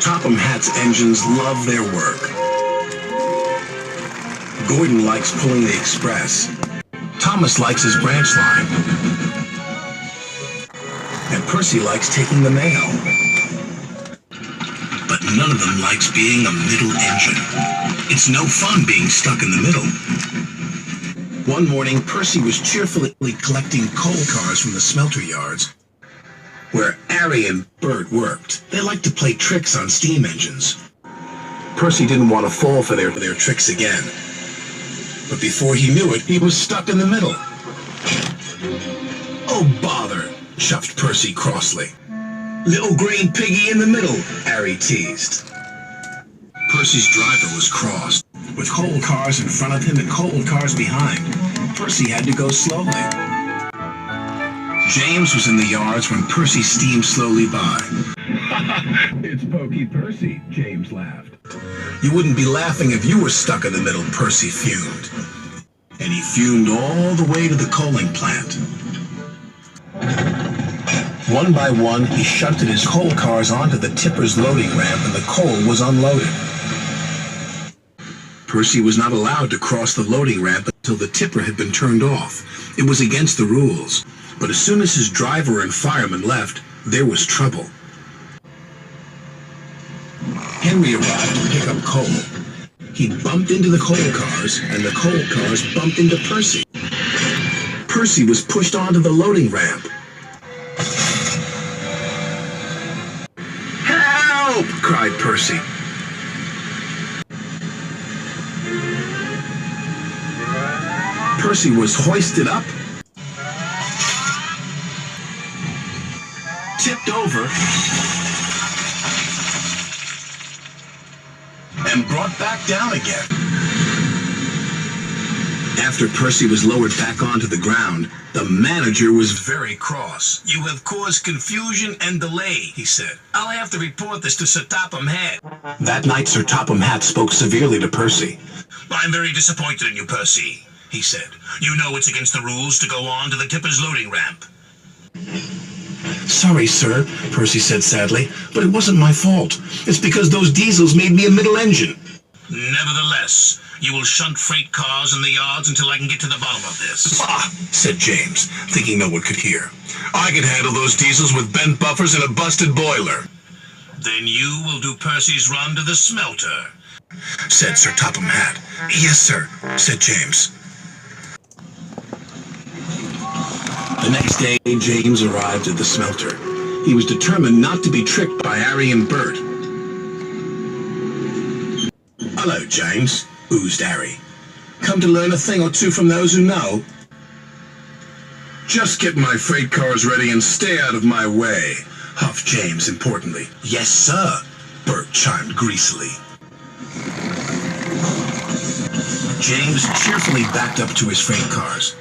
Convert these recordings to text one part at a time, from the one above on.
Topham Hatt's engines love their work. Gordon likes pulling the express. Thomas likes his branch line. And Percy likes taking the mail. But none of them likes being a middle engine. It's no fun being stuck in the middle. One morning, Percy was cheerfully collecting coal cars from the smelter yards where Harry and Bert worked. They liked to play tricks on steam engines. Percy didn't want to fall for their tricks again. But before he knew it, he was stuck in the middle. "Oh, bother," chuffed Percy crossly. "Little green piggy in the middle," Harry teased. Percy's driver was crossed. With coal cars in front of him and coal cars behind, Percy had to go slowly. James was in the yards when Percy steamed slowly by. "It's Pokey Percy," James laughed. "You wouldn't be laughing if you were stuck in the middle," Percy fumed. And he fumed all the way to the coaling plant. One by one, he shunted his coal cars onto the tipper's loading ramp and the coal was unloaded. Percy was not allowed to cross the loading ramp until the tipper had been turned off. It was against the rules. But as soon as his driver and fireman left, there was trouble. Henry arrived to pick up coal. He bumped into the coal cars, and the coal cars bumped into Percy. Percy was pushed onto the loading ramp. "Help!" cried Percy. Percy was hoisted up, tipped over, and brought back down again. After Percy was lowered back onto the ground, the manager was very cross. "You have caused confusion and delay," he said. "I'll have to report this to Sir Topham Hatt." That night, Sir Topham Hatt spoke severely to Percy. "I'm very disappointed in you, Percy," he said. "You know it's against the rules to go on to the tipper's loading ramp." "Sorry, sir," Percy said sadly, "but it wasn't my fault. It's because those diesels made me a middle engine." "Nevertheless, you will shunt freight cars in the yards until I can get to the bottom of this." "Bah!" said James, thinking no one could hear. "I can handle those diesels with bent buffers and a busted boiler." "Then you will do Percy's run to the smelter," said Sir Topham Hatt. "Yes, sir," said James. The next day, James arrived at the smelter. He was determined not to be tricked by Harry and Bert. "Hello, James," oozed Harry. "Come to learn a thing or two from those who know?" "Just get my freight cars ready and stay out of my way," huffed James importantly. "Yes, sir," Bert chimed greasily. James cheerfully backed up to his freight cars.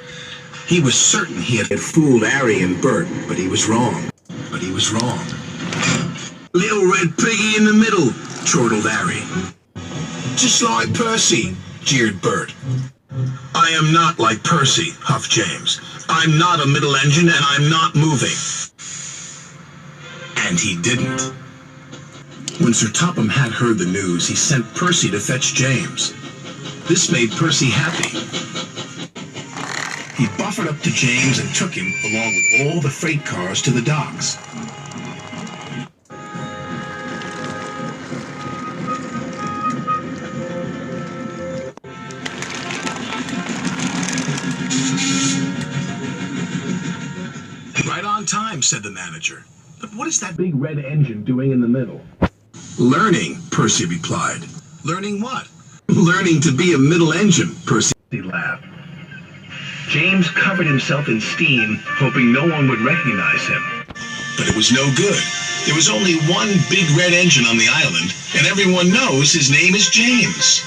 He was certain he had fooled Harry and Bert, but he was wrong. "Little red piggy in the middle," chortled Harry. "Just like Percy," jeered Bert. "I am not like Percy," huffed James. "I'm not a middle engine and I'm not moving." And he didn't. When Sir Topham Hatt heard the news, he sent Percy to fetch James. This made Percy happy. He buffered up to James and took him, along with all the freight cars, to the docks. "Right on time," said the manager. "But what is that big red engine doing in the middle?" "Learning," Percy replied. "Learning what?" "Learning to be a middle engine," Percy laughed. James covered himself in steam, hoping no one would recognize him. But it was no good. There was only one big red engine on the island, and everyone knows his name is James.